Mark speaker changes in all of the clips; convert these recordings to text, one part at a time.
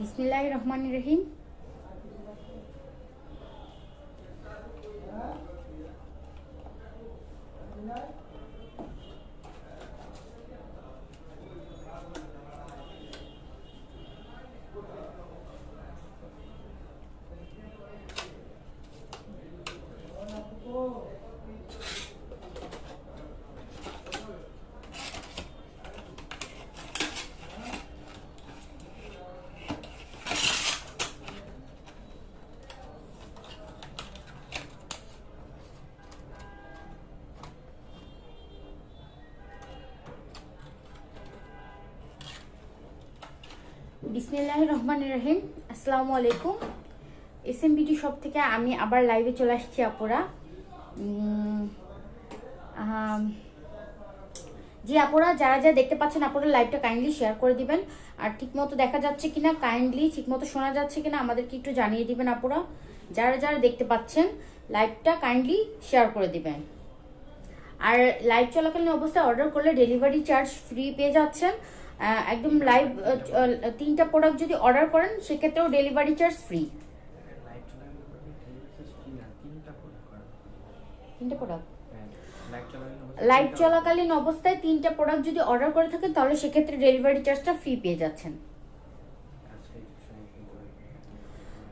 Speaker 1: বিসমিল্লাহির রহমানির রহিম। বিসমিল্লাহির রহমানির রহিম। আসসালামু আলাইকুম। এসএমবিটি শপ থেকে আমি আবার লাইভে চলে আসছি আপুরা। জি আপুরা, যারা যারা দেখতে পাচ্ছেন আপুরা লাইভটা কাইন্ডলি শেয়ার করে দিবেন। আর ঠিকমতো দেখা যাচ্ছে কিনা, কাইন্ডলি ঠিকমতো শোনা যাচ্ছে কিনা আমাদেরকে একটু জানিয়ে দিবেন আপুরা। যারা যারা দেখতে পাচ্ছেন লাইভটা কাইন্ডলি শেয়ার করে দিবেন। আর লাইভ চলাকালীন অবস্থায় অর্ডার করলে ডেলিভারি চার্জ ফ্রি পেয়ে যাচ্ছেন। একদম লাইভ 3টা প্রোডাক্ট যদি অর্ডার করেন সেক্ষেত্রেও ডেলিভারি চার্জ ফ্রি। 3টা প্রোডাক্ট লাইভ চলাকালীন অবস্থায় 3টা প্রোডাক্ট যদি অর্ডার করে থাকেন তাহলে সেক্ষেত্রে ডেলিভারি চার্জটা ফ্রি পেয়ে যাচ্ছেন।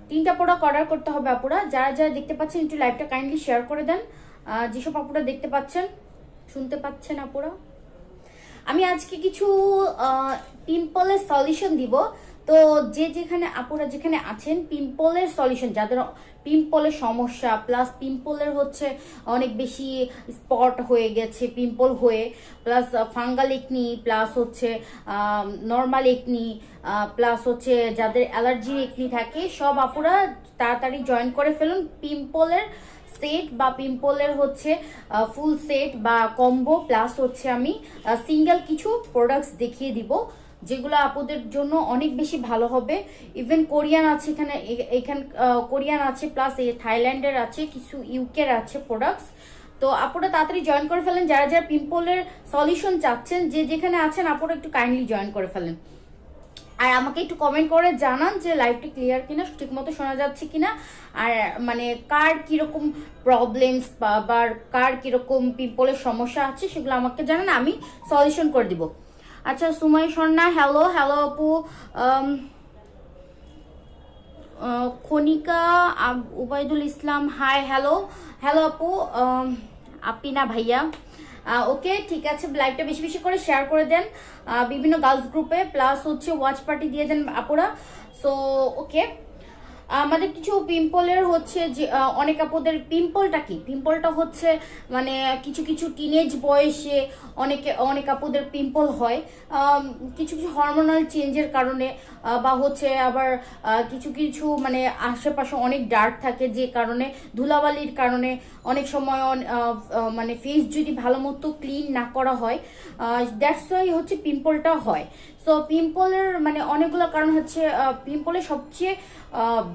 Speaker 1: 3টা প্রোডাক্ট অর্ডার করতে হবে আপুরা। যারা যারা দেখতে পাচ্ছেন একটু লাইভটা কাইন্ডলি শেয়ার করে দেন। যেসব আপুরা দেখতে পাচ্ছেন, শুনতে পাচ্ছেন আপুরা, আমি আজকে কিছু পিম্পলের সলিউশন দিব। তো যেখানে আপুরা যেখানে আছেন পিম্পলের সলিউশন, যাদের পিম্পলের সমস্যা প্লাস পিম্পলের হচ্ছে অনেক বেশি স্পট হয়ে গেছে পিম্পল হয়ে, প্লাস ফাঙ্গাল একনি, প্লাস হচ্ছে নর্মাল একনি, প্লাস হচ্ছে যাদের অ্যালার্জি একনি থাকে, সব আপুরা তাড়াতাড়ি জয়েন করে ফেলুন। পিম্পলের সেট বা পিম্পলের হচ্ছে ফুল সেট বা কম্বো, প্লাস হচ্ছে আমি সিঙ্গেল কিছু প্রোডাক্টস দেখিয়ে দিব যেগুলো আপুদের জন্য অনেক বেশি ভালো হবে। ইভেন কোরিয়ান আছে এখানে কোরিয়ান আছে, প্লাস থাইল্যান্ডের আছে, কিছু ইউকের আছে প্রোডাক্টস। তো আপুরা তাড়াতাড়ি জয়েন করে ফেলেন। যারা যারা পিম্পলের সলিউশন চাচ্ছেন, যেখানে আছেন আপুরা একটু কাইন্ডলি জয়েন করে ফেলেন। আর আমাকে একটু কমেন্ট করে জানান যে লাইভটি ক্লিয়ার কিনা, ঠিক মতো শোনা যাচ্ছে কিনা, আর মানে কার কিরকম প্রবলেমস বা কার কিরকম পিম্পলের সমস্যা আছে সেগুলো আমাকে জানান, আমি সলিউশন করে দিব। আচ্ছা, সুমাই স্বর্ণা, হ্যালো হ্যালো আপু। খনিকা উবাইদুল ইসলাম, হাই, হ্যালো হ্যালো আপু। আপিনা ভাইয়া, ওকে ঠিক আছে। লাইভটা বেশি বেশি করে শেয়ার করে দেন বিভিন্ন গার্লস গ্রুপে, প্লাস হচ্ছে ওয়াচ পার্টি দিয়ে দেন আপুরা। সো ওকে, আমাদের কিছু পিম্পলের হচ্ছে যে অনেক আপুদের পিম্পলটা কি, পিম্পলটা হচ্ছে মানে কিছু কিছু টিনেজ বয়সে অনেক আপুদের পিম্পল হয় কিছু কিছু হরমোনাল চেঞ্জের কারণে, বা হচ্ছে আবার কিছু কিছু মানে আশেপাশে অনেক ডার্ক থাকে যে কারণে, ধুলাবালির কারণে অনেক সময় মানে ফেস যদি ভালো মতো ক্লিন না করা হয়, দ্যাটস ওয়াই হচ্ছে পিম্পলটা হয়। সো পিম্পলের মানে অনেকগুলো কারণ হচ্ছে। পিম্পলের সবচেয়ে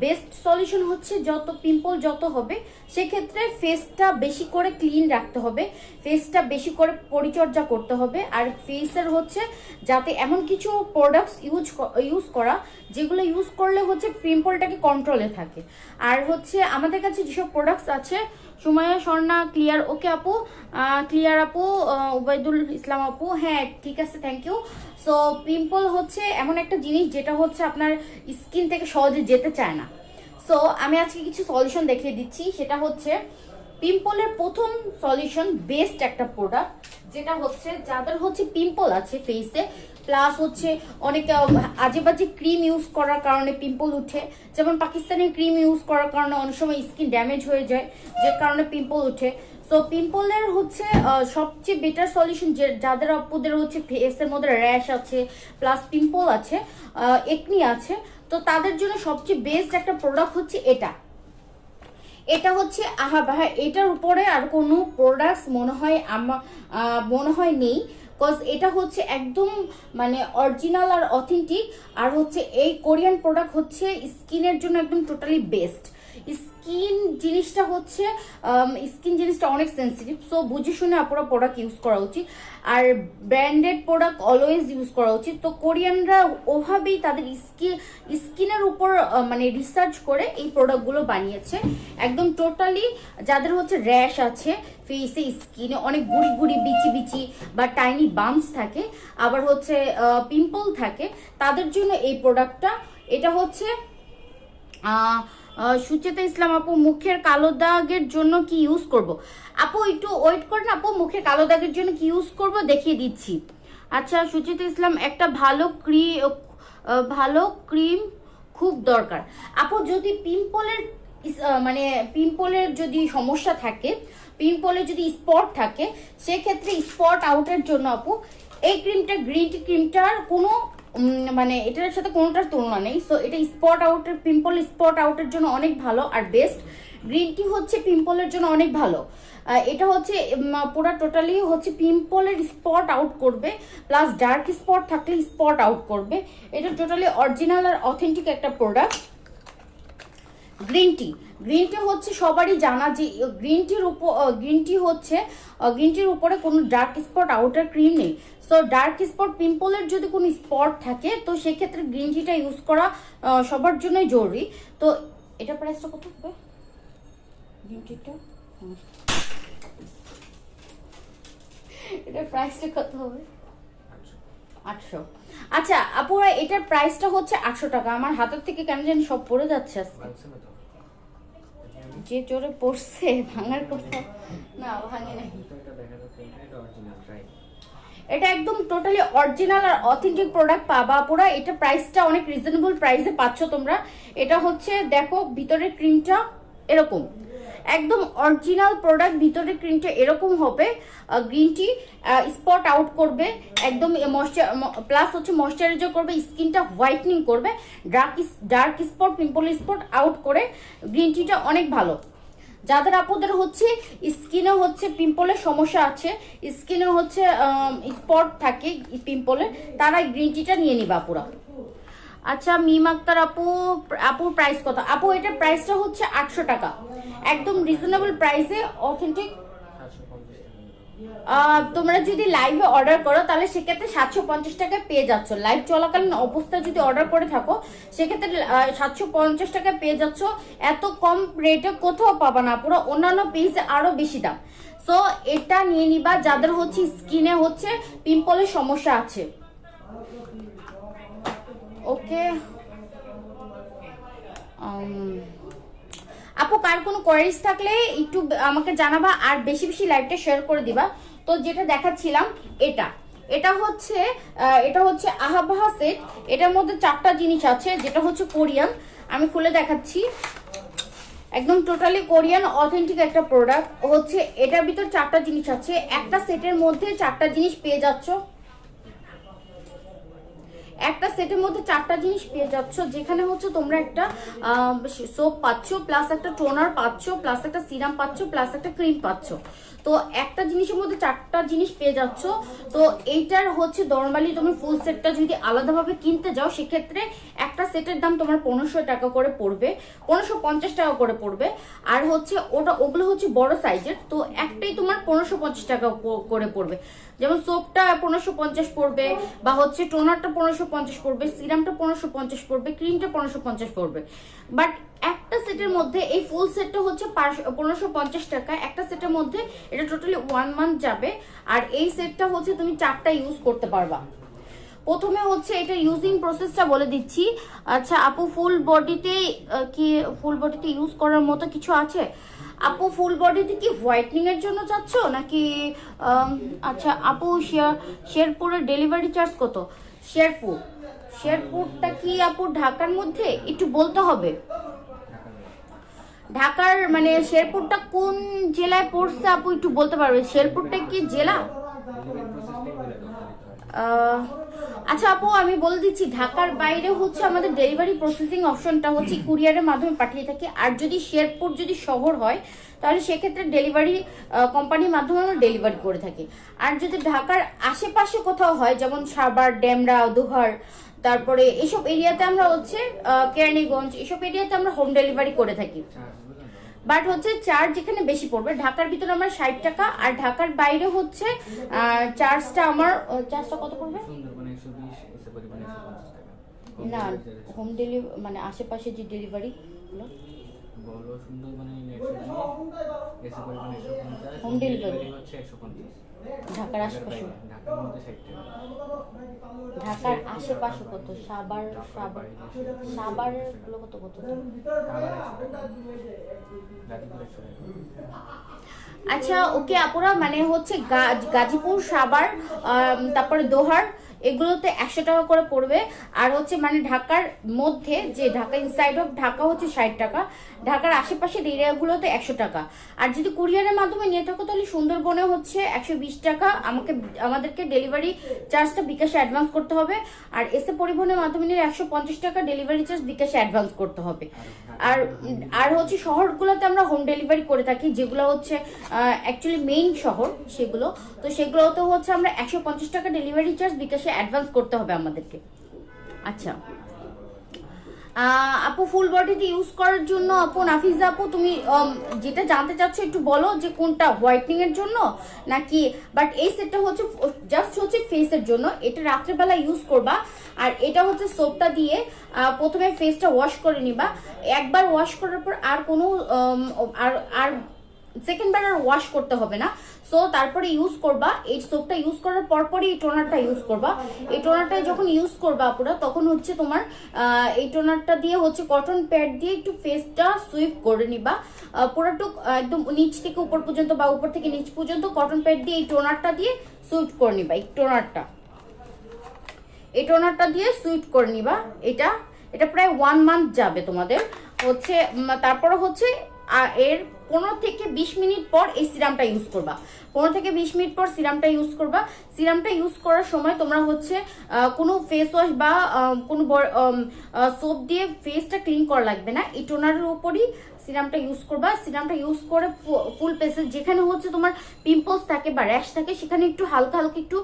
Speaker 1: বেস্ট সলিউশন হচ্ছে যত পিম্পল যত হবে সেক্ষেত্রে ফেসটা বেশি করে ক্লিন রাখতে হবে, ফেসটা বেশি করে পরিচর্যা করতে হবে। আর ফেসের হচ্ছে যাতে এমন কিছু প্রোডাক্টস ইউজ করা যেগুলো ইউজ করলে হচ্ছে পিম্পলটাকে কন্ট্রোলে থাকে। আর হচ্ছে আমাদের কাছে যেসব প্রোডাক্টস আছে, সুমাইয়া স্বর্ণা ক্লিয়ার, ওকে আপু, ক্লিয়ার আপু। উবাইদুল ইসলাম আপু, হ্যাঁ ঠিক আছে, থ্যাংক ইউ। সো পিম্পল হচ্ছে এমন একটা জিনিস যেটা হচ্ছে আপনার স্কিন থেকে সহজে যেতে চায় না। সো আমি আজকে কিছু সলিউশন দেখিয়ে দিচ্ছি। সেটা হচ্ছে পিম্পলের প্রথম সলিউশন, বেস্ট একটা প্রোডাক্ট, যেটা হচ্ছে যাদের হচ্ছে পিম্পল আছে ফেসে, প্লাস হচ্ছে অনেকে আজে বাজে ক্রিম ইউজ করার কারণে পিম্পল উঠে, যেমন পাকিস্তানি ক্রিম ইউজ করার কারণে অনেক সময় স্কিন ড্যামেজ হয়ে যায়, যে কারণে পিম্পল উঠে। সো পিম্পলের হচ্ছে সবচেয়ে বেটার সলিউশন, যাদের আপুদের হচ্ছে ফেসের মধ্যে র্যাশ আছে, প্লাস পিম্পল আছে, একনি আছে, তো তাদের জন্য সবচেয়ে বেস্ট একটা প্রোডাক্ট হচ্ছে এটা হচ্ছে আহা, এটার উপরে আর কোনো প্রোডাক্টস মনে হয় নেই। কজ এটা হচ্ছে একদম মানে অরিজিনাল আর অথেন্টিক। আর হচ্ছে এই কোরিয়ান প্রোডাক্ট হচ্ছে স্কিনের জন্য একদম টোটালি বেস্ট। স্কিন জিনিসটা হচ্ছে অনেক সেন্সিটিভ, সো বুঝে শুনে আপুরা প্রোডাক্ট ইউজ করা উচিত, আর ব্র্যান্ডেড প্রোডাক্ট অলওয়েজ ইউজ করা উচিত। তো কোরিয়ানরা ওভাবেই তাদের স্কিনের উপর মানে রিসার্চ করে এই প্রোডাক্টগুলো বানিয়েছে। একদম টোটালি যাদের হচ্ছে র্যাশ আছে ফেসে, স্কিনে অনেক গুড়ি গুড়ি বিচি বিচি বা টাইনি বাম্পস থাকে, আবার হচ্ছে পিম্পল থাকে, তাদের জন্য এই প্রোডাক্টটা। এটা হচ্ছে সুচেতা ইসলাম আপু, মুখের কালো দাগের জন্য কি ইউজ করব? আপু একটু ওয়েট করেন আপু, মুখের কালো দাগের জন্য কি ইউজ করব দেখিয়ে দিচ্ছি। আচ্ছা সুচেতা ইসলাম, একটা ভালো ক্রিম খুব দরকার। আপু যদি পিম্পলের যদি সমস্যা থাকে, পিম্পলের যদি স্পট থাকে, সেক্ষেত্রে স্পট আউটের জন্য আপু এই ক্রিমটা, গ্রিন টি ক্রিমটার কোনো মানে এটার সাথে কোনোটার তুলনা নেই। সো এটা পিম্পল স্পট আউটের জন্য অনেক ভালো আর বেস্ট। গ্রিন টি হচ্ছে পিম্পলের জন্য অনেক ভালো। এটা হচ্ছে পুরো টোটালি হচ্ছে পিম্পলের স্পট আউট করবে, প্লাস ডার্ক স্পট থাকলে স্পট আউট করবে। এটা টোটালি অরিজিনাল আর অথেন্টিক একটা প্রোডাক্ট। গ্রিন টি হচ্ছে সবারই জানা যে গ্রিন টির উপরে কোনো ডার্ক স্পট আউটার ক্রিম নেই। সো ডার্ক স্পট পিম্পলের যদি কোনো স্পট থাকে, তো সেক্ষেত্রে গ্রিন টিটা ইউজ করা সবার জন্যই জরুরি। তো এটা প্রাইসটা কত হবে গ্রিন টিটা? এটার প্রাইসটা কত হবে? 800। আচ্ছা আপুরা, এটার প্রাইসটা হচ্ছে 800 টাকা। আমার হাতের থেকে কেন জানি সব পড়ে যাচ্ছে আজকে, যে জোরে পড়ছে ভাঙার কথা না, ভাঙে নাই। এটা একদম টোটালি অরিজিনাল আর অথেন্টিক প্রোডাক্ট পাবা আপুরা। এটা প্রাইসটা অনেক রিজনেবল প্রাইসে পাচ্ছ তোমরা। এটা হচ্ছে দেখো ভিতরের ক্রিমটা এরকম, একদম অরিজিনাল প্রোডাক্ট। ভিতরের ক্রিমটা এরকম হবে। গ্রিন টি স্পট আউট করবে একদম, প্লাস হচ্ছে ময়শ্চারাইজার করবে, স্কিনটা হোয়াইটনিং করবে, dark spot pimple spot out করে। গ্রিন টিটা অনেক ভালো। যাদের আপুদের হচ্ছে স্কিনে হচ্ছে পিম্পলের সমস্যা আছে, স্কিনে হচ্ছে স্পট থাকে পিম্পলের, তারা গ্রিন টিটা নিয়ে নিবা আপুরা। আচ্ছা মিম আক্তার আপুর প্রাইস কত? আপু এটার প্রাইসটা হচ্ছে 800 টাকা, একদম রিজনেবল প্রাইসে অথেন্টিক। তোমরা যদি লাইভে অর্ডার করো তাহলে সেক্ষেত্রে 750 টাকায় পেয়ে যাচ্ছ। লাইভ চলাকালীন অবস্থায় যদি অর্ডার করে থাকো সেক্ষেত্রে 750 টাকায় পেয়ে যাচ্ছ। এত কম রেটে কোথাও পাবা না পুরো, অন্যান্য পেজে আরো বেশি দাম। সো এটা নিয়ে নিবা যাদের হচ্ছে স্কিনে হচ্ছে পিম্পলের সমস্যা আছে। ওকে আপু, কার কোনো কোয়ারিজ থাকলে একটু আমাকে জানাবা, আর বেশি বেশি লাইভটা শেয়ার করে দিবা। তো যেটা দেখাচ্ছিলাম এটা হচ্ছে আহাবাহা সেট। এটার মধ্যে 4টা জিনিস আছে, যেটা হচ্ছে কোরিয়ান। আমি খুলে দেখাচ্ছি, একদম টোটালি কোরিয়ান অথেন্টিক একটা প্রোডাক্ট হচ্ছে। এটার ভিতর 4টা জিনিস আছে, একটা সেটের মধ্যে 4টা জিনিস পেয়ে যাচ্ছ। একটা সেটের মধ্যে 4টা জিনিস পেয়ে যাচ্ছ, যেখানে হচ্ছে তোমরা একটা সোপ পাচ্ছ, প্লাস একটা টোনার পাচ্ছ, প্লাস একটা সিরাম পাচ্ছ, প্লাস একটা ক্রিম পাচ্ছ। তো একটা জিনিসের মধ্যে 4টা জিনিস পেয়ে যাচ্ছ। তো এইটার হচ্ছে নরমালি তুমি ফুল সেটটা যদি আলাদাভাবে কিনতে যাও সেক্ষেত্রে একটা সেটের দাম তোমার 1500 টাকা করে পড়বে, 1550 টাকা করে পড়বে। আর হচ্ছে ওগুলো হচ্ছে বড় সাইজের, তো একটাই তোমার 1550 টাকা করে পড়বে। যেমন সোপটা 1550 পড়বে, বা হচ্ছে টোনারটা 1550 পড়বে, সিরামটা 1550 পড়বে, ক্রিমটা 1550 পড়বে। বাট একটা সেটের মধ্যে এই ফুল সেটটা হচ্ছে 1550 টাকা একটা সেটের মধ্যে। এটা টোটালি 1 মান্থ যাবে। আর এই সেটটা হচ্ছে তুমি 4টা ইউজ করতে পারবা। প্রথমে হচ্ছে এটা ইউজিং প্রসেসটা বলে দিচ্ছি। আচ্ছা আপু, ফুল বডিতে ইউজ করার মতো কিছু আছে? আপু ফুল বডিতে কি হোয়াইটনিং এর জন্য চাচ্ছ নাকি? আচ্ছা আপু, শেরপুরের ডেলিভারি চার্জ কত? শেরপুরটা কি আপু ঢাকার মধ্যে? একটু বলতে হবে। ঢাকার মানে শেরপুরটা কোন জেলায় পড়ছে আপু, একটু বলতে পারবে? শেরপুরটা কি জেলা? আচ্ছা আপু, আমি বলে দিচ্ছি, ঢাকার বাইরে হচ্ছে আমাদের ডেলিভারি প্রসেসিং অপশনটা হচ্ছে কুরিয়ারের মাধ্যমে পাঠিয়ে থাকি। আর যদি শেরপুর যদি শহর হয় তাহলে সেক্ষেত্রে ডেলিভারি কোম্পানির মাধ্যমে আমরা ডেলিভারি করে থাকি। আর যদি ঢাকার আশেপাশে কোথাও হয়, যেমন সাভার, ডেমরা, দোহার, তারপরে এইসব এরিয়াতে আমরা হচ্ছে কেরানীগঞ্জ এইসব এরিয়াতে আমরা হোম ডেলিভারি করে থাকি। বাট হচ্ছে চার্জ যেখানে বেশি পড়বে, ঢাকার ভিতরে আমার 60 টাকা, আর ঢাকার বাইরে হচ্ছে চার্জটা কত পড়বে না হোম ডেলিভারি মানে আশেপাশে যে ডেলিভারি হোম ডেলিভারি ঢাকার আশেপাশে, ঢাকার আশেপাশে কত সাভার গুলো কত আচ্ছা ওকে আপুরা, মানে হচ্ছে গাজীপুর, সাভার, তারপরে দোহার এগুলোতে 100 টাকা করে পড়বে। আর হচ্ছে মানে ঢাকার মধ্যে যে ঢাকা ইনসাইড অফ ঢাকা হচ্ছে 60 টাকা, ঢাকার আশেপাশের এরিয়াগুলোতে 100 টাকা। আর যদি কুরিয়ারের মাধ্যমে নিয়ে থাকো তাহলে সুন্দরবনে হচ্ছে 120 টাকা আমাদেরকে ডেলিভারি চার্জটা বিকাশে অ্যাডভান্স করতে হবে। আর এসে পরিবহনের মাধ্যমে নিয়ে 150 টাকা ডেলিভারি চার্জ বিকাশে অ্যাডভান্স করতে হবে। আর হচ্ছে শহরগুলোতে আমরা হোম ডেলিভারি করে থাকি, যেগুলো হচ্ছে অ্যাকচুয়ালি মেইন শহর সেগুলোতে হচ্ছে আমরা 150 টাকা ডেলিভারি চার্জ বিকাশে অ্যাডভান্স করতে হবে আমাদেরকে। আচ্ছা আপু ফুল বডিতে ইউজ করার জন্য আপু নাফিজা আপু তুমি যেটা জানতে চাচ্ছ একটু বলো যে কোনটা হোয়াইটনিং এর জন্য নাকি, বাট এই সেটটা হচ্ছে জাস্ট হচ্ছে ফেসের জন্য, এটা রাত্রেবেলা ইউজ করবা। আর এটা হচ্ছে সোপটা দিয়ে প্রথমে ফেসটা ওয়াশ করে নিবা, একবার ওয়াশ করার পর আর কোনো আর সেকেন্ড বার আর ওয়াশ করতে হবে না। সো তারপরে ইউজ করবা, এই সোপটা ইউজ করার পরপরই এই টোনারটা ইউজ করবা। এই টোনারটা যখন ইউজ করবা পুরো তখন হচ্ছে তোমার এই টোনারটা দিয়ে হচ্ছে কটন প্যাড দিয়ে একটু ফেসটা সুইপ করে নিবা, পুরোটুক একদম নিচ থেকে উপর পর্যন্ত বা উপর থেকে নিচ পর্যন্ত কটন প্যাড দিয়ে এই টোনারটা দিয়ে সুইপ করে নিবা। এই টোনারটা দিয়ে সুইপ করে নিবা। এটা প্রায় 1 মান্থ যাবে তোমাদের হচ্ছে। তারপরে হচ্ছে এর 15 থেকে 20 মিনিট পর এই সিরামটা ইউজ করবা। 15 থেকে 20 মিনিট পর সিরামটা ইউজ করবা। সিরামটা ইউজ করার সময় তোমরা হচ্ছে কোনো ফেস ওয়াশ বা কোনো সোপ দিয়ে ফেসটা ক্লিন করা লাগবে না, এই টোনারের উপরই সিরামটা ইউজ করবা। সিরামটা ইউজ করে ফুল ফেসে যেখানে হচ্ছে তোমার পিম্পলস থাকে বা র্যাশ থাকে সেখানে একটু হালকা একটু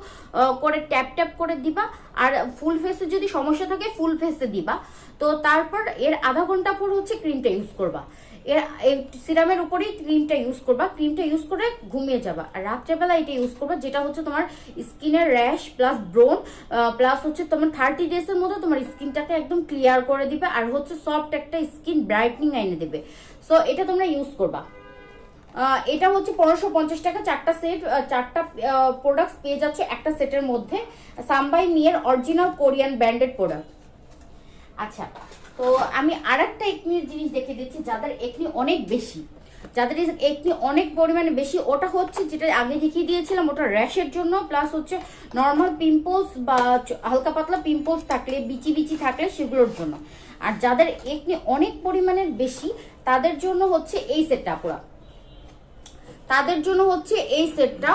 Speaker 1: করে ট্যাপ করে দিবা। আর ফুল ফেসে যদি সমস্যা থাকে ফুল ফেসে দিবা। তো তারপর এর আধা ঘন্টা পর হচ্ছে ক্রিমটা ইউজ করবা। এই সিরামের উপরেই ক্রিমটা ইউজ করবা, ক্রিমটা ইউজ করে ঘুমিয়ে যাবা। আর রাত্রেবেলা এটা ইউজ করবা, যেটা হচ্ছে তোমার স্কিনের র্যাশ প্লাস ব্রোন প্লাস হচ্ছে তোমার 30 ডেজ এর মধ্যে তোমার স্কিনটাকে একদম ক্লিয়ার করে দিবে আর হচ্ছে সফট একটা স্কিন ব্রাইটনিং এনে দেবে। সো এটা তোমরা ইউজ করবা। এটা হচ্ছে 1550 টাকা, 4টা প্রোডাক্টস পেয়ে যাচ্ছে একটা সেটের মধ্যে। সামবাই মিয়ের অরিজিনাল কোরিয়ান ব্র্যান্ডেড প্রোডাক্ট। আচ্ছা তো আমি আরেকটা একনির জিনিস দেখে দিচ্ছি, যাদের একনি অনেক বেশি, যাদের একনি অনেক পরিমাণে বেশি, ওটা হচ্ছে যেটা আগে দেখিয়ে দিয়েছিলাম, ওটা র্যাশের জন্য প্লাস হচ্ছে নর্মাল পিম্পলস বা হালকা পাতলা পিম্পলস থাকলে বিচি থাকলে সেগুলোর জন্য। আর যাদের একনি অনেক পরিমাণের বেশি তাদের জন্য হচ্ছে এই সেটটা পুরা, তাদের জন্য হচ্ছে এই সেটটা।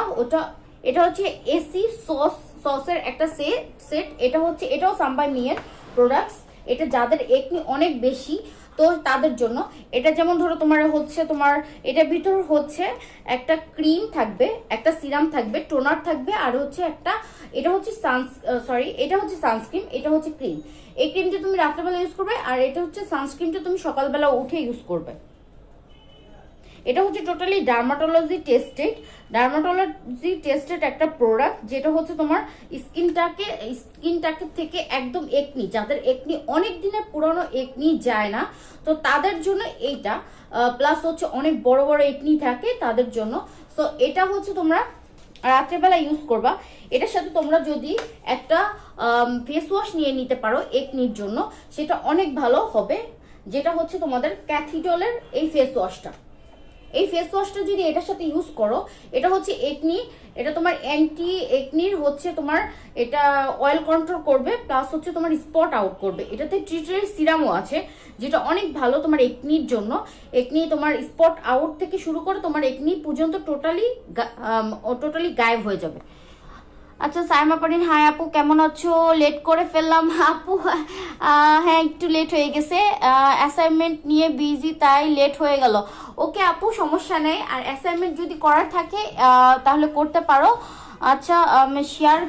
Speaker 1: এটা হচ্ছে এসি সসের একটা সেট। এটাও সাম্বাই মিয়ের প্রোডাক্টস। এটা যাদের একনি অনেক বেশি তো তাদের জন্য। এটা যেমন ধরো তোমার এটার ভিতর হচ্ছে একটা ক্রিম থাকবে, একটা সিরাম থাকবে, টোনার থাকবে, আর হচ্ছে এটা হচ্ছে সানস্ক্রিন, এটা হচ্ছে ক্রিম। এই ক্রিমটা তুমি রাত্রেবেলা ইউজ করবে আর এটা হচ্ছে সানস্ক্রিনটা তুমি সকালবেলা উঠে ইউজ করবে। এটা হচ্ছে টোটালি ডার্মাটোলজি টেস্টেড একটা প্রোডাক্ট, যেটা হচ্ছে তোমার স্কিনটাকে থেকে একদম একনি, যাদের একনি অনেক দিনের পুরনো একনি যায় না তো তাদের জন্য এইটা, প্লাস হচ্ছে অনেক বড় একনি থাকে তাদের জন্য। তো এটা হচ্ছে তোমরা রাত্রেবেলা ইউজ করবা। এটার সাথে তোমরা যদি একটা ফেস ওয়াশ নিয়ে নিতে পারো একনির জন্য, সেটা অনেক ভালো হবে, যেটা হচ্ছে তোমাদের ক্যাথিডলের এই ফেস ওয়াশটা। এই ফেস ওয়াশটা যদি এটার সাথে ইউজ করো, এটা হচ্ছে একনি, এটা তোমার অ্যান্টি একনির হচ্ছে তোমার এটা অয়েল কন্ট্রোল করবে প্লাস হচ্ছে তোমার স্পট আউট করবে। এটাতে ট্রিটের সিরামও আছে যেটা অনেক ভালো তোমার একনির জন্য। একনি তোমার স্পট আউট থেকে শুরু করে তোমার একনি পর্যন্ত টোটালি গায়েব হয়ে যাবে। আচ্ছা সাইমা পারিন, হাই আপু কেমন আছো? লেট করে ফেললাম আপু। হ্যাঁ একটু লেট হয়ে গেছে, অ্যাসাইনমেন্ট নিয়ে বিজি তাই লেট হয়ে গেল। ওকে আপু সমস্যা নেই, আর অ্যাসাইনমেন্ট যদি করার থাকে তাহলে করতে পারো। আচ্ছা শেয়ার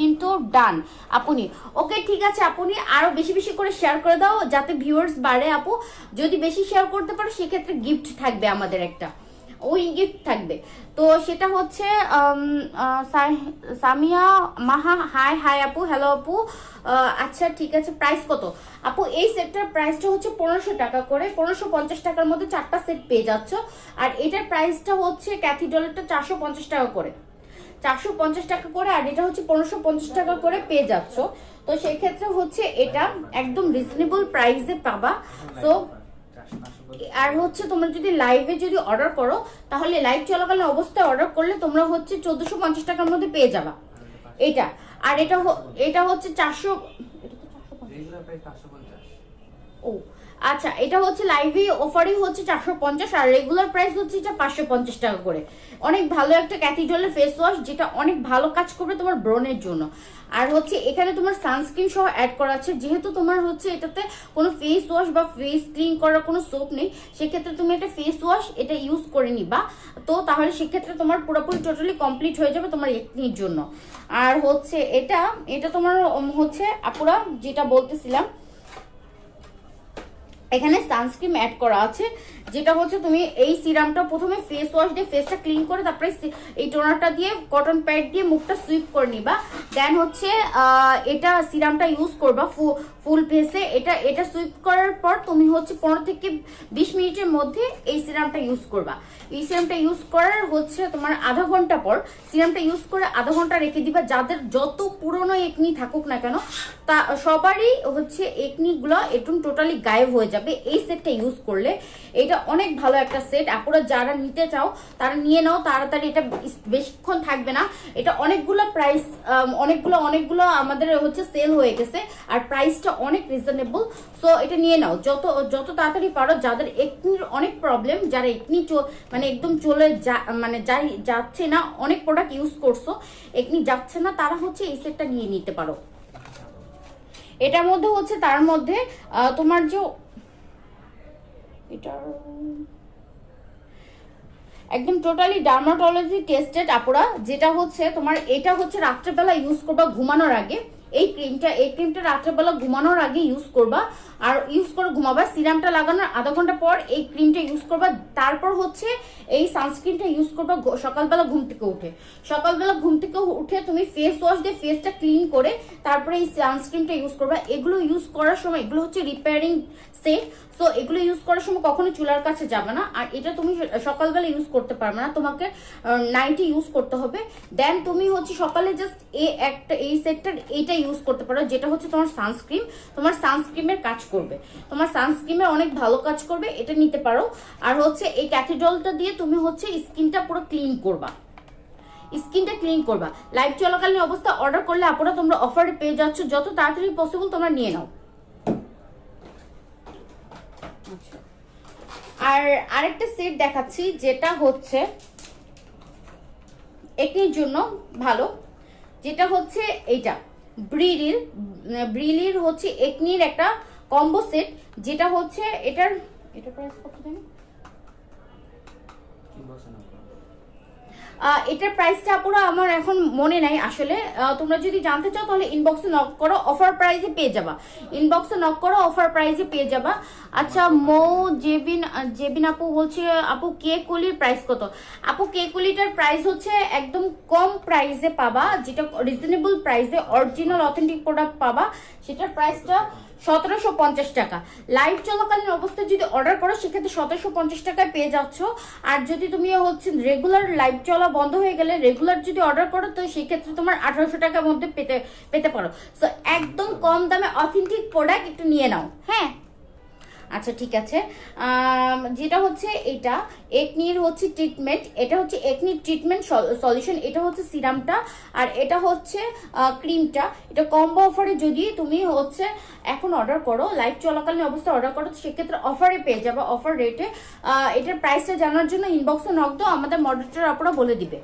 Speaker 1: কিন্তু ডান আপনি। ওকে ঠিক আছে আপনি আরো বেশি বেশি করে শেয়ার করে দাও যাতে ভিউয়ার্স বাড়ে আপু। যদি বেশি শেয়ার করতে পারো সেক্ষেত্রে গিফট থাকবে আমাদের একটা, ওই গিফট থাকবে। তো সেটা হচ্ছে সামিয়া মাহা হাই হাই আপু, হ্যালো আপু। আচ্ছা ঠিক আছে, প্রাইস কত আপু? এই সেটটার প্রাইসটা হচ্ছে 1500 টাকা করে, 1550 টাকার মধ্যে 4টা সেট পেয়ে যাচ্ছ। আর এটার প্রাইসটা হচ্ছে ক্যাথিড্রালটা 450 টাকা করে, 450 টাকা করে, আর এটা হচ্ছে 1550 টাকা করে পেয়ে যাচ্ছ। তো সেক্ষেত্রে হচ্ছে এটা একদম রিজনেবল প্রাইসে পাবা। তো আর হচ্ছে তোমরা যদি লাইভে যদি অর্ডার করো তাহলে লাইভ চলাকালীন অবস্থায় অর্ডার করলে তোমরা হচ্ছে 1450 টাকার মধ্যে পেয়ে যাবা এটা। আর এটা হচ্ছে 400। ও আচ্ছা, এটা হচ্ছে লাইভে অফারই হচ্ছে 450 আর রেগুলার প্রাইস হচ্ছে এটা 550 টাকা করে। অনেক ভালো একটা ক্যাথিড্রালের ফেস ওয়াশ যেটা অনেক ভালো কাজ করবে তোমার ব্রনের জন্য। আর হচ্ছে এখানে তোমার সানস্ক্রিন সহ অ্যাড করা আছে, যেহেতু তোমার হচ্ছে এটাতে কোনো ফেস ওয়াশ বা ফেস ক্লিন করার কোনো সোপ নেই, সেক্ষেত্রে তুমি এটা ফেস ওয়াশ এটা ইউজ করে নিবা। তো তাহলে সেক্ষেত্রে তোমার পুরোপুরি টোটালি কমপ্লিট হয়ে যাবে তোমার একনির জন্য। আর হচ্ছে এটা তোমার হচ্ছে আপুরা যেটা বলতেছিলাম, এখানে সানস্ক্রিন অ্যাড করা আছে, যেটা হচ্ছে তুমি এই সিরামটা প্রথমে ফেস ওয়াশ দিয়ে ফেসটা ক্লিন করে তারপরে এই টোনারটা দিয়ে কটন প্যাড দিয়ে মুখটা সুইপ করে নিবা। দেন হচ্ছে এটা সিরামটা ইউজ করবা ফুল ফেসে। এটা সুইপ করার পর তুমি হচ্ছে 15 থেকে 20 মিনিটের মধ্যে এই সিরামটা ইউজ করবা। এই সিরামটা ইউজ করার হচ্ছে তোমার আধা ঘন্টা পর সিরামটা ইউজ করে আধা ঘন্টা রেখে দিবা। যাদের যত পুরনো একনি থাকুক না কেন তা সবারই হচ্ছে একনিগুলো একদম টোটালি গায়েব হয়ে যাবে এই সেটটা ইউজ করলে। এটা অনেক ভালো একটা সেট, আপনারা যারা নিতে চাও তারা নিয়ে নাও তাড়াতাড়ি, এটা বেশিক্ষণ থাকবে না। এটা অনেকগুলো প্রাইস অনেকগুলো আমাদের হচ্ছে সেল হয়ে গেছে আর প্রাইসটা অনেক রিজনেবল। সো এটা নিয়ে নাও যত তাড়াতাড়ি পারো। যাদের একনির অনেক প্রবলেম, যারা একনি মানে একদম চলে যাচ্ছে না, অনেক প্রোডাক্ট ইউজ করছো একনি যাচ্ছে না, তারা হচ্ছে এই সেটটা নিয়ে নিতে পারো। এটার মধ্যে হচ্ছে তার মধ্যে তোমার যে এটা একদম টোটালি ডার্মাটোলজি টেস্টেড আপুরা, যেটা হচ্ছে তোমার এটা হচ্ছে রাত্রেবেলা ইউজ করবা ঘুমানোর আগে। এই ক্রিমটা রাত্রেবেলা ঘুমানোর আগে ইউজ করবা আর ইউজ করে ঘুমাবা। সিরামটা লাগানোর আধা ঘন্টা পর এই ক্রিমটা ইউজ করবা। তারপর হচ্ছে এই সানস্ক্রিনটা ইউজ করবা সকালবেলা ঘুম থেকে উঠে তুমি ফেস ওয়াশ দিয়ে ফেসটা ক্লিন করে তারপরে এই সানস্ক্রিনটা ইউজ করবা। এগুলো ইউজ করার সময় এগুলো হচ্ছে রিপেয়ারিং সেট, সো এগুলো ইউজ করার সময় কখনো চুলার কাছে যাবে না। আর এটা তুমি সকালবেলা ইউজ করতে পারবে না, তোমাকে নাইটে ইউজ করতে হবে। দেন তুমি হচ্ছে সকালে জাস্ট এই সেটটার এইটা ইউজ করতে পারো, যেটা হচ্ছে তোমার সানস্ক্রিমের কাজ করবে, তোমার সানস্ক্রিমের অনেক ভালো কাজ করবে, এটা নিতে পারো। আর হচ্ছে এই ক্যাথিড্রলটা দিয়ে তুমি হচ্ছে স্কিনটা পুরো ক্লিন করবা। লাইভ চলাকালীন অবস্থা অর্ডার করলে আপনারা তোমরা অফারে পেয়ে যাচ্ছ, যত তাড়াতাড়ি পসিবল তোমরা নিয়ে নাও। আর আরেকটা সেট দেখাচ্ছি যেটা হচ্ছে একনির জন্য ভালো, যেটা হচ্ছে এইটা ব্রিলির হচ্ছে একনির একটা কম্বো সেট, যেটা হচ্ছে এটার প্রাইস কত জানো? এটার প্রাইসটা আপুরা আমার এখন মনে নাই আসলে। তোমরা যদি জানতে চাও তাহলে ইনবক্সে নক করো, অফার প্রাইসে পেয়ে যাবা। আচ্ছা জেবিন আপু বলছে আপু কেক কুলির প্রাইস কত? আপু কেক কুলিটার প্রাইস হচ্ছে একদম কম প্রাইসে পাবা, যেটা রিজনেবল প্রাইসে অরিজিনাল অথেন্টিক প্রোডাক্ট পাবা। সেটার প্রাইসটা 1750 টাকা। লাইভ চলাকালীন অবস্থায় যদি অর্ডার করো সেক্ষেত্রে 1750 টাকায় পেয়ে যাচ্ছ। আর যদি তুমি হচ্ছে রেগুলার লাইভ চলা বন্ধ হয়ে গেলে রেগুলার যদি অর্ডার করো তো সেক্ষেত্রে তোমার 1800 টাকার মধ্যে পেতে পারো। সো একদম কম দামে অথেন্টিক প্রোডাক্ট একটু নিয়ে নাও। হ্যাঁ আচ্ছা ঠিক আছে। যেটা হচ্ছে এটা একনির হচ্ছে ট্রিটমেন্ট, এটা হচ্ছে একনির ট্রিটমেন্ট সলিউশন, এটা হচ্ছে সিরামটা আর এটা হচ্ছে ক্রিমটা। এটা কম্বো অফারে যদি তুমি হচ্ছে এখন অর্ডার করো, লাইভ চলাকালীন অবস্থায় অর্ডার করো, সেক্ষেত্রে অফারে পেয়ে যাবে, অফার রেটে। এটার প্রাইসটা জানার জন্য ইনবক্সে নক দাও, আমাদের মডারেটর আপুরা বলে দিবে।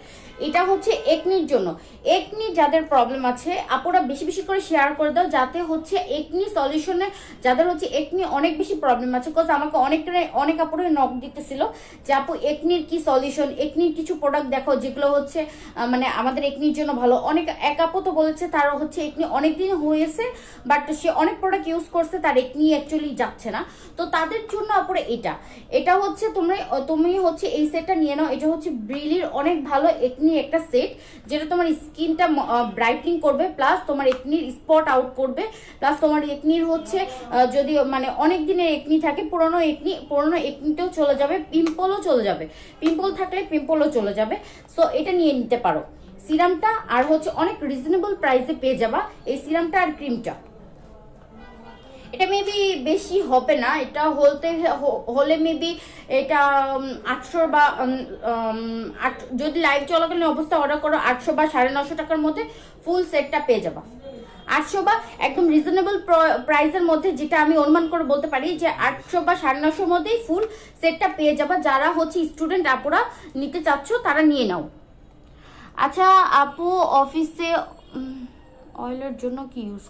Speaker 1: এটা হচ্ছে একনির জন্য, একনি যাদের প্রবলেম আছে আপুরা বেশি বেশি করে শেয়ার করে দাও, যাতে হচ্ছে একনি সলিউশনে যাদের হচ্ছে একনি অনেক বেশি প্রবলেম প্রবলেম আছে, বিকজ আমাকে অনেক আপুরে নক দিতেছিল যে আপু একনির কি সলিউশন, একনির কিছু প্রোডাক্ট দেখো যেগুলো হচ্ছে মানে আমাদের একনির জন্য ভালো। এক আপু তো বলেছে তার হচ্ছে একনি অনেকদিন হয়েছে, বাট সে অনেক প্রোডাক্ট ইউজ করছে, তার একনি অ্যাকচুয়ালি যাচ্ছে না। তো তাদের জন্য আপুরে এটা হচ্ছে তুমি হচ্ছে এই সেটটা নিয়ে নাও। এটা হচ্ছে ব্রিলির অনেক ভালো একনি একটা সেট, যেটা তোমার স্কিনটা ব্রাইটনিং করবে, প্লাস তোমার একনির স্পট আউট করবে, প্লাস তোমার একনির হচ্ছে যদি মানে অনেক দিনের একনি থাকে, পুরনো একনিতেও চলে যাবে, পিম্পলও চলে যাবে, পিম্পল থাকলে পিম্পলও চলে যাবে। সো এটা নিয়ে নিতে পারো সিরামটা, আর হচ্ছে অনেক রিজনেবল প্রাইসে পেয়ে যাবা এই সিরামটা আর ক্রিমটা। এটা মেবি বেশি হবে না, এটা হলে মেবি এটা 800 বা যদি লাইভ চলাকালীন অবস্থা অর্ডার করো 800 বা 950 টাকার মধ্যে ফুল সেটটা পেয়ে যাবা। 800 বা একদম রিজনেবল প্রাইসের মধ্যে, যেটা আমি অনুমান করে বলতে পারি যে 800 বা 950 মধ্যেই ফুল সেটটা পেয়ে যাবা। যারা হচ্ছে স্টুডেন্ট আপুরা নিতে চাচ্ছ তারা নিয়ে নাও। আচ্ছা আপু, অফিসে অয়েলের জন্য কি ইউজ,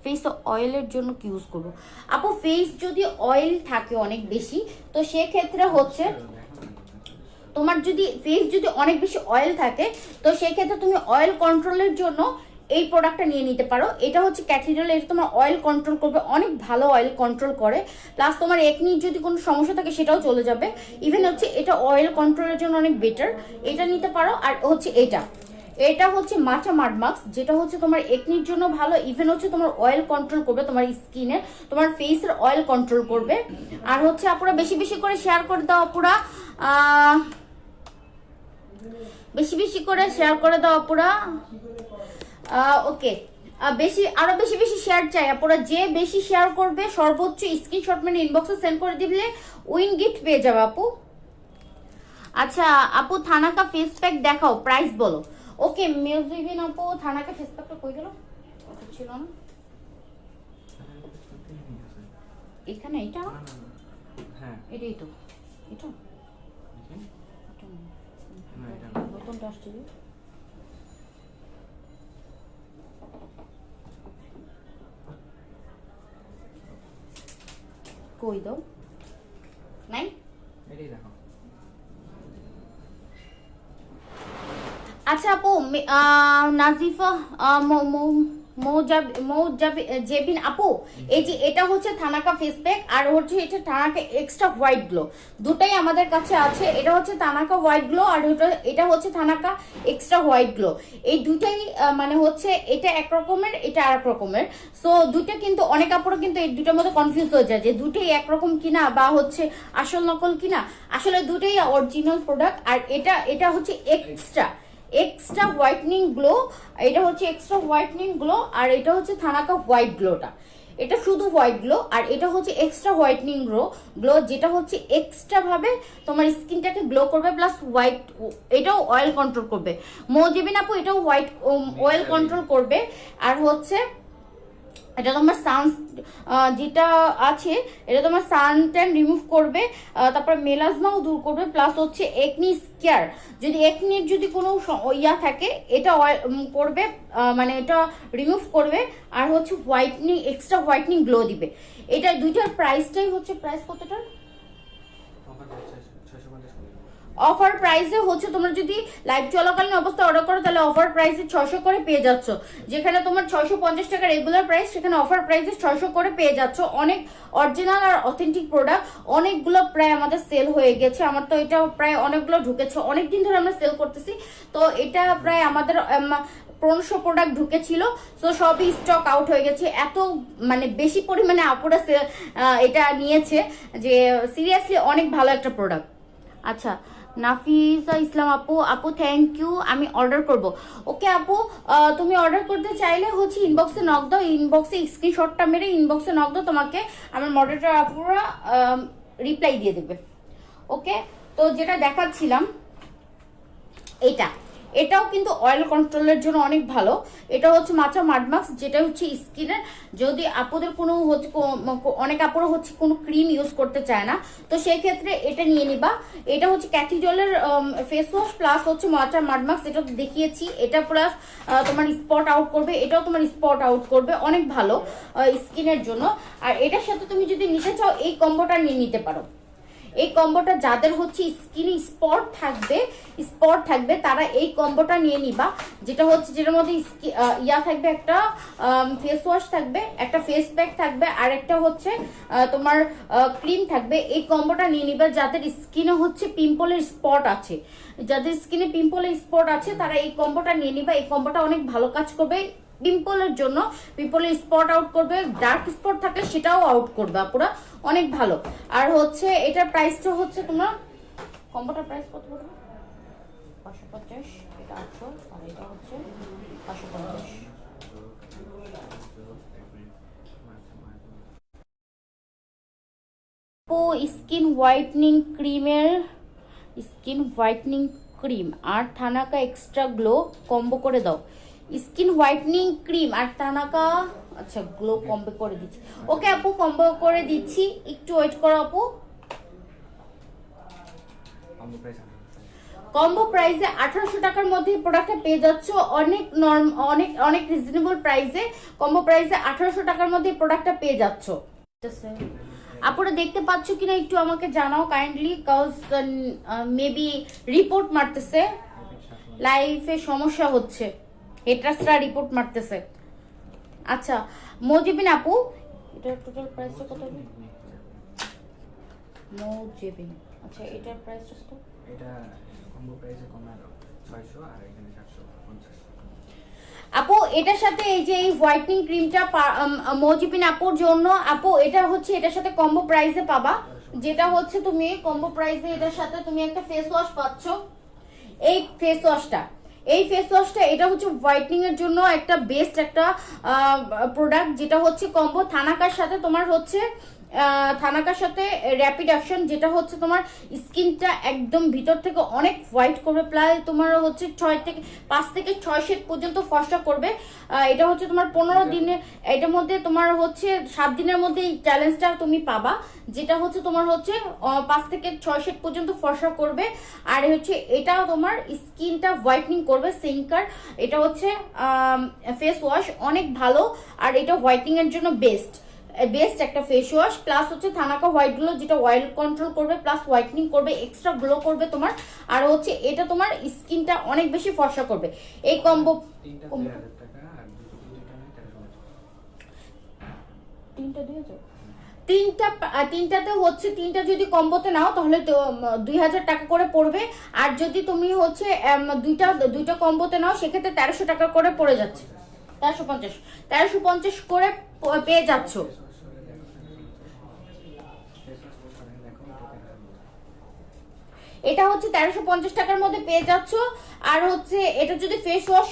Speaker 1: ফেস অয়েলের জন্য কি ইউজ করবো? আপু ফেস যদি অয়েল থাকে অনেক বেশি, তো সেক্ষেত্রে হচ্ছে তোমার যদি ফেস যদি অনেক বেশি অয়েল থাকে, তো সেক্ষেত্রে তুমি অয়েল কন্ট্রোলের জন্য এই প্রোডাক্টটা নিয়ে নিতে পারো। এটা হচ্ছে ক্যাথিড্রাল, এটা তোমার অয়েল কন্ট্রোল করবে, অনেক ভালো অয়েল কন্ট্রোল করে, প্লাস তোমার একনি যদি কোনো সমস্যা থাকে সেটাও চলে যাবে। ইভেন হচ্ছে এটা অয়েল কন্ট্রোলের জন্য অনেক বেটার, এটা নিতে পারো। আর হচ্ছে এটা হচ্ছে মাচা মাড মাস্ক, যেটা হচ্ছে তোমার একনির জন্য ভালো, ইভেন হচ্ছে তোমার অয়েল কন্ট্রোল করবে, তোমার স্কিনে তোমার ফেসের অয়েল কন্ট্রোল করবে। আর হচ্ছে আপুরা বেশি বেশি করে শেয়ার করে দাও, আপুরা বেশি বেশি করে শেয়ার করে দাও আপুরা। ওকে, আরো বেশি বেশি শেয়ার চাই আপুরা। যে বেশি শেয়ার করবে সর্বোচ্চ স্ক্রিনশট মানে ইনবক্সে সেন্ড করে দিলে উইন গিফট পেয়ে যাবে আপু। আচ্ছা আপু, থানাকা ফেস প্যাক দেখাও, প্রাইস বলো। ওকে মিউজিবিন আপু, থানাকা ফেস প্যাকটা কই গেল? ছিল না এখানে, এটা হ্যাঁ এটাই তো, এটা নতুনটা আসছে। কই দাও, নাই এটাই দেখো। আচ্ছা আপু, নাজিফা জেবিন আপু, এই যে এটা হচ্ছে থানাকা ফেস প্যাক, আর হচ্ছে এটা থানাকা এক্সট্রা হোয়াইট গ্লো, দুটাই আমাদের কাছে আছে। এটা হচ্ছে থানাকা হোয়াইট গ্লো, আর এটা হচ্ছে থানাকা এক্সট্রা হোয়াইট গ্লো। এই দুটাই মানে হচ্ছে এটা এক রকমের, এটা আর এক রকমের। সো দুটা কিন্তু অনেক আপুরা কিন্তু এই দুটার মধ্যে কনফিউজ হয়ে যায় যে দুটাই একরকম কিনা বা হচ্ছে আসল নকল কিনা। আসলে দুটাই অরিজিনাল প্রোডাক্ট। আর এটা হচ্ছে এক্সট্রা হোয়াইটনিং গ্লো, এটা হচ্ছে এক্সট্রা হোয়াইটনিং গ্লো, আর এটা হচ্ছে থানাকা হোয়াইট গ্লোটা, এটা শুধু হোয়াইট গ্লো। আর এটা হচ্ছে এক্সট্রা হোয়াইটনিং গ্লো, যেটা হচ্ছে এক্সট্রা ভাবে তোমার স্কিনটাকে গ্লো করবে, প্লাস হোয়াইট, এটাও অয়েল কন্ট্রোল করবে। মৌজেবিন আপু, এটাও হোয়াইট অয়েল কন্ট্রোল করবে। আর হচ্ছে এটা তোমার যেটা আছে এটা তোমার সান ট্যান রিমুভ করবে, তারপর মেলাজমাও দূর করবে, প্লাস হচ্ছে একনি স্কেয়ার, যদি একনির যদি কোনো ইয়া থাকে এটা করবে, মানে এটা রিমুভ করবে। আর হচ্ছে হোয়াইটনিং, এক্সট্রা হোয়াইটনিং গ্লো দিবে। এটা দুইটার প্রাইসটাই হচ্ছে, প্রাইস কতটা? অফার প্রাইসে হচ্ছে তোমরা যদি লাইভ চলাকালীন অবস্থা অর্ডার করো তাহলে অফার প্রাইসে 600 করে পেয়ে যাচ্ছ। যেখানে তোমার 650 টাকা রেগুলার প্রাইস, সেখানে অফার প্রাইসে 600 করে পেয়ে যাচ্ছ। অনেক অরিজিনাল আর অথেন্টিক প্রোডাক্ট, অনেকগুলো প্রায় আমাদের সেল হয়ে গেছে। আমার তো এটা প্রায় অনেকগুলো ঢুকেছে, অনেকদিন ধরে আমরা সেল করতেছি। তো এটা প্রায় আমাদের 500 প্রোডাক্ট ঢুকেছিল, তো সবই স্টক আউট হয়ে গেছে। এত মানে বেশি পরিমাণে আপুরা এটা নিয়েছে যে সিরিয়াসলি অনেক ভালো একটা প্রোডাক্ট। আচ্ছা নাফিসা ইসলাম আপু থ্যাংক ইউ, আমি অর্ডার করব। ওকে আপু, তুমি অর্ডার করতে চাইলে হচ্ছে ইনবক্সে নক দাও, ইনবক্সে স্ক্রিনশটটা মেরে ইনবক্সে নক দাও, তোমাকে আমার মডারেটর আপুরা রিপ্লাই দিয়ে দেবে। ওকে, তো যেটা দেখাচ্ছিলাম এটাও কিন্তু অয়েল কন্ট্রোলের জন্য অনেক ভালো। এটা হচ্ছে মাচা মাডমাক্স, যেটা হচ্ছে স্কিনের, যদি আপুদের কোনো হচ্ছে অনেক আপুরা হচ্ছে কোনো ক্রিম ইউজ করতে চায় না, তো সেই ক্ষেত্রে এটা নিয়ে নিবা। এটা হচ্ছে ক্যাথিডলের ফেস ওয়াশ প্লাস হচ্ছে মাচা মাডমাক্স, এটা দেখিয়েছি। এটা প্লাস তোমার স্পট আউট করবে, এটাও তোমার স্পট আউট করবে, অনেক ভালো স্কিনের জন্য। আর এটার সাথে তুমি যদি নিতে চাও এই কম্বোটা নিয়ে নিতে পারো। এই কম্বোটা যাদের হচ্ছে স্কিনে স্পট থাকবে তারা এই কম্বোটা নিয়ে নিবা, যেটা হচ্ছে যেটার মধ্যে ইয়া থাকবে, একটা ফেস ওয়াশ থাকবে, একটা ফেস প্যাক থাকবে, আর একটা হচ্ছে তোমার ক্রিম থাকবে। এই কম্বোটা নিয়ে নিবা যাদের স্কিনে হচ্ছে পিম্পলের স্পট আছে, যাদের স্কিনে পিম্পলের স্পট আছে তারা এই কম্বোটা নিয়ে নিবা। এই কম্বোটা অনেক ভালো কাজ করবে পিম্পলের জন্য, পিম্পলের স্পট আউট করবে, ডার্ক স্পট থাকলে সেটাও আউট করবে পুরো, অনেক ভালো। আর হচ্ছে এটার প্রাইসটা হচ্ছে তোমার কম্বোটার প্রাইস কত পড়বে? 550, এটা 800, আর এটা হচ্ছে 550। স্কিন হোয়াইটনিং ক্রিম আর থানাকা এক্সট্রা গ্লো কম্বো করে দাও। স্কিন হোয়াইটনিং ক্রিম আর থানাকা, আচ্ছা গ্লো কম্বো করে দিচ্ছি। ওকে আপু, কম্বো করে দিচ্ছি, একটু ওয়েট করো আপু। কম্বো প্রাইসে 1800 টাকার মধ্যে প্রোডাক্টটা পেয়ে যাচ্ছ, অনেক রিজনেবল প্রাইসে। কম্বো প্রাইসে 1800 টাকার মধ্যে প্রোডাক্টটা পেয়ে যাচ্ছ। আপনারা দেখতে পাচ্ছ কিনা একটু আমাকে জানাও কাইন্ডলি, কজ মেবি রিপোর্ট মারতেছে, লাইফে সমস্যা হচ্ছে, হেটার্সরা রিপোর্ট মারতেছে। আচ্ছা মজিবিন আপু, এটার টোটাল প্রাইসটা কত হবে? মজিবিন, আচ্ছা এটার প্রাইসটা কত?
Speaker 2: এটা কম্বো প্রাইসে কমে 600, আর এখানে 750।
Speaker 1: আপু এটার সাথে এই যে এই হোয়াইটনিং ক্রিমটা মজিবিন আপুর জন্য, আপু এটা হচ্ছে এটার সাথে কম্বো প্রাইসে পাবা, যেটা হচ্ছে তুমি কম্বো প্রাইসে এটার সাথে তুমি একটা ফেস ওয়াশ পাচ্ছ। এই ফেস ওয়াশটা এটা হচ্ছে হোয়াইটনিং এর জন্য একটা বেস্ট একটা প্রোডাক্ট, যেটা হচ্ছে কম্বো থানাকার সাথে তোমার হচ্ছে থানাকার সাথে র্যাপিড অ্যাকশন, যেটা হচ্ছে তোমার স্কিনটা একদম ভিতর থেকে অনেক হোয়াইট করবে, প্রায় তোমার হচ্ছে 5 থেকে 6 শেড পর্যন্ত ফর্সা করবে। এটা হচ্ছে তোমার 15 দিনে, এটার মধ্যে তোমার হচ্ছে 7 দিনের মধ্যে এই চ্যালেঞ্জটা তুমি পাবা, যেটা হচ্ছে তোমার হচ্ছে 5 থেকে 6 শেড পর্যন্ত ফর্সা করবে। আর হচ্ছে এটাও তোমার স্কিনটা হোয়াইটনিং করবে, সিঙ্কার। এটা হচ্ছে ফেস ওয়াশ, অনেক ভালো, আর এটা হোয়াইটনিং এর জন্য বেস্ট একটা ফেস ওয়াশ, প্লাস হচ্ছে থানাকা হোয়াইট গ্লো, যেটা অয়েল কন্ট্রোল করবে প্লাস হোয়াইটনিং করবে, এক্সট্রা গ্লো করবে তোমার। আর হচ্ছে এটা তোমার স্কিনটা অনেক বেশি ফর্সা করবে। এই কম্বো তিনটাতে হচ্ছে, তিনটা যদি কম্বোতে নাও তাহলে 2000 টাকা করে পড়বে। আর যদি তুমি হচ্ছে দুইটা কম্বোতে নাও সেক্ষেত্রে 1300 টাকা করে পড়ে যাচ্ছে, 1350 করে পেয়ে যাচ্ছ। এটা হচ্ছে 1350 টাকার মধ্যে পেয়ে যাচ্ছ। আর হচ্ছে এটা যদি ফেস ওয়াশ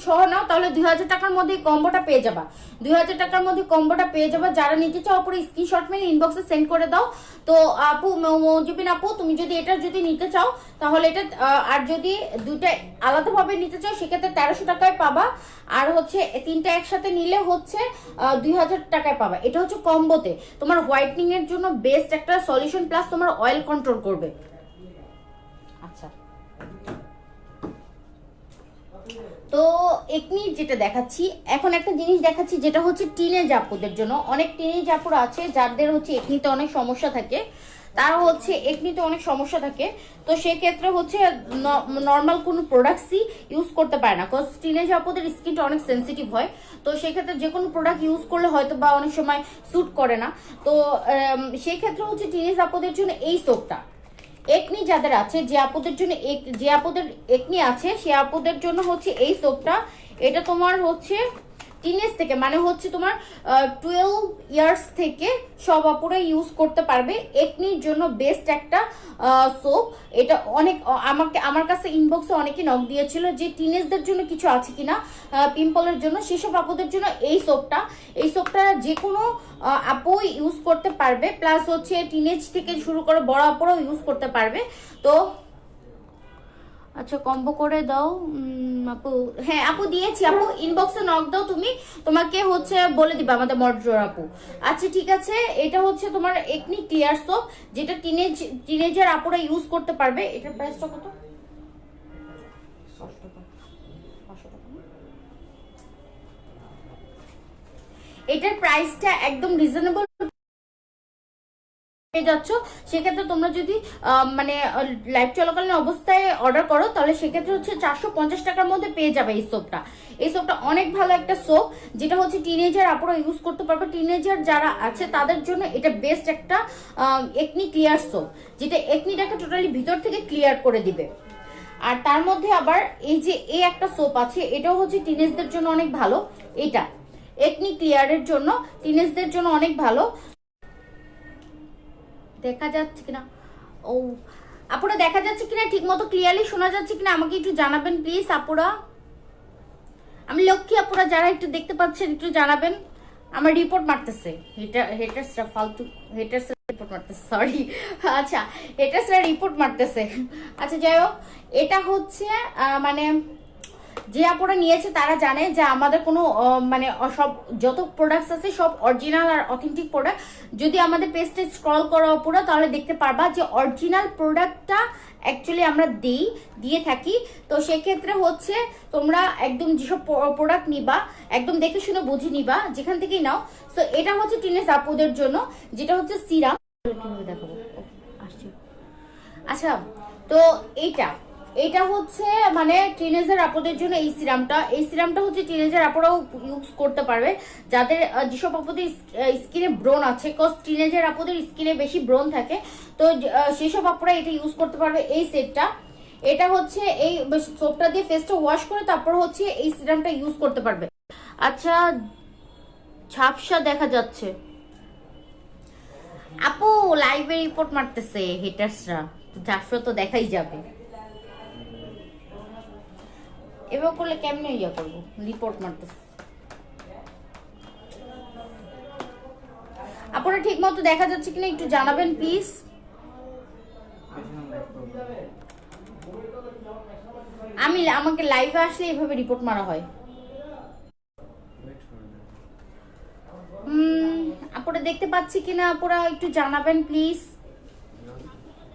Speaker 1: সহ নাও তাহলে 2000 টাকার মধ্যে কম্বোটা পেয়ে যাবা, 2000 টাকার মধ্যে কম্বোটা পেয়ে যাবা। যারা নিতে চাও পুরো স্ক্রিনশট মেরে ইনবক্সে সেন্ড করে দাও। তো আপু মৌজুবিন আপু, তুমি যদি এটা যদি নিতে চাও তাহলে এটা, আর যদি দুইটা আলাদাভাবে নিতে চাও সেক্ষেত্রে 1300 টাকায় পাবা। আর হচ্ছে তিনটা একসাথে নিলে হচ্ছে 2000 টাকায় পাবা। এটা হচ্ছে কম্বোতে তোমার হোয়াইটনিং এর জন্য বেস্ট একটা সলিউশন, প্লাস তোমার অয়েল কন্ট্রোল করবে। আচ্ছা তো একনি যেটা দেখাচ্ছি এখন, একটা জিনিস দেখাচ্ছি যেটা হচ্ছে টিনেজ আপুদের জন্য। অনেক টিনেজ আপুরা আছে যাদের হচ্ছে একনিতে অনেক সমস্যা থাকে, তারা হচ্ছে একনিতে অনেক সমস্যা থাকে, তো সেক্ষেত্রে হচ্ছে নর্মাল কোনো প্রোডাক্টসই ইউজ করতে পারে না, বিকজ টিনেজ আপুদের স্কিনটা অনেক সেন্সিটিভ হয়। তো সেক্ষেত্রে যে কোনো প্রোডাক্ট ইউজ করলে হয়তো বা অনেক সময় স্যুট করে না। তো সেই ক্ষেত্রে হচ্ছে টিনেজ আপুদের জন্য এই সোপটা, একনি যাদের আছে, যে আপুদের জন্য যে আপুদের একনি আছে সে আপুদের জন্য হচ্ছে এই সোপটা। এটা তোমার হচ্ছে টিনেজ থেকে, মানে হচ্ছে তোমার 12 ইয়ার্স থেকে সব আপুরা ইউজ করতে পারবে। একনির জন্য বেস্ট একটা সোপ এটা। অনেক আমার কাছে ইনবক্সে অনেকে নক দিয়েছিল যে টিনেজদের জন্য কিছু আছে কিনা পিম্পলের জন্য, সেসব আপুদের জন্য এই সোপটা যে কোনো আপু ইউজ করতে পারবে, প্লাস হচ্ছে টিনেজ থেকে শুরু করে বড় আপুরাও ইউজ করতে পারবে। তো আচ্ছা কম্বো করে দাও আপু। হ্যাঁ আপু দিয়েছি আপু, ইনবক্সে নক দাও তুমি, তোমাকে হচ্ছে বলে দিবা আমাদের মডজোর আপু। আচ্ছা ঠিক আছে, এটা হচ্ছে তোমার একনি ক্লিয়ার সোপ, যেটা টিনেজার আপুরা ইউজ করতে পারবে। এটার প্রাইসটা কত? 500 টাকা। 500 টাকা না? এটার প্রাইসটা একদম রিজনেবল পেয়ে যাচ্ছ। সেক্ষেত্রে তোমরা যদি মানে লাইভ চলাকালীন অবস্থায় অর্ডার করো তাহলে সেক্ষেত্রে হচ্ছে 450 টাকার মধ্যে পেয়ে যাবে এই সোপটা। এই সোপটা অনেক ভালো একটা সোপ, যেটা হচ্ছে টিনেজার আপুরা ইউজ করতে পারবে। টিনেজার যারা আছে তাদের জন্য এটা বেস্ট একটা একনি ক্লিয়ার সোপ, যেটা একনিটাকে টোটালি ভিতর থেকে ক্লিয়ার করে দিবে। আর তার মধ্যে আবার এই যে এই একটা সোপ আছে, এটাও হচ্ছে টিনেজদের জন্য অনেক ভালো। এটা একনি ক্লিয়ারের জন্য, টিনেজদের জন্য অনেক ভালো। দেখা যাচ্ছে কিনা? ও আপুরা দেখা যাচ্ছে কিনা, ঠিক মতো ক্লিয়ারলি শোনা যাচ্ছে কিনা আমাকে একটু জানাবেন প্লিজ আপুরা। আমি লক্ষ্মী আপুরা যারা একটু দেখতে পাচ্ছেন একটু জানাবেন। আমার রিপোর্ট মারতেছে হেটার্সরা, ফালতু হেটার্সরা রিপোর্ট মারতেছে, সরি। আচ্ছা হেটার্সরা রিপোর্ট মারতেছে। আচ্ছা যাই হোক, এটা হচ্ছে মানে যে আপুরা নিয়েছে তারা জানে যে আমাদের কোনো মানে সব যত প্রোডাক্টস আছে সব অরিজিনাল আর অথেন্টিক প্রোডাক্ট। যদি আমাদের পেজটা স্ক্রল করো আপুরা তাহলে দেখতে পারবা যে অরিজিনাল প্রোডাক্টটা অ্যাকচুয়ালি আমরা দিয়ে থাকি। তো সেক্ষেত্রে হচ্ছে তোমরা একদম যেসব প্রোডাক্ট নিবা একদম দেখে শুনে বুঝে নিবা যেখান থেকেই নাও। তো এটা হচ্ছে টিনেজ আপুদের জন্য, যেটা হচ্ছে সিরাম। কিভাবে দেখাবো? আসছি। আচ্ছা তো এটা হচ্ছে মানে টিনেজার আপুদের জন্য এই সিরামটা হচ্ছে টিনেজার আপুরাও ইউজ করতে পারবে, যাদের যেসব আপুদের স্কিনে ব্রণ আছে। কজ টিনেজার আপুদের স্কিনে বেশি ব্রণ থাকে, তো সেসব আপুরা এটা ইউজ করতে পারবে। এই সেটটা, এটা হচ্ছে এই সোপটা দিয়ে ফেসটা ওয়াশ করে তারপর হচ্ছে এই সিরামটা ইউজ করতে পারবে। আচ্ছা ঝাপসা দেখা যাচ্ছে আপু, লাইভে রিপোর্ট মারতেছে হেটার্সরা, ঝাপসা তো দেখাই যাবে। এবার করলে কেমনে ইয়া করবো, রিপোর্ট মারতেছে। আপনারা ঠিক মতো দেখা যাচ্ছে কিনা একটু জানাবেন প্লিজ। আমাকে লাইভে আসলে এভাবে রিপোর্ট মারা হয়। আপনারা দেখতে পাচ্ছি কিনা আপনারা একটু জানাবেন প্লিজ।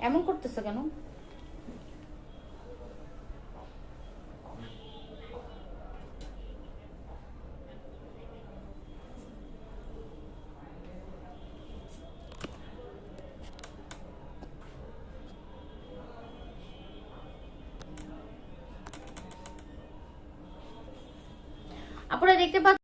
Speaker 1: এমন করতেছে কেন? আপনারা দেখতে পাচ্ছেন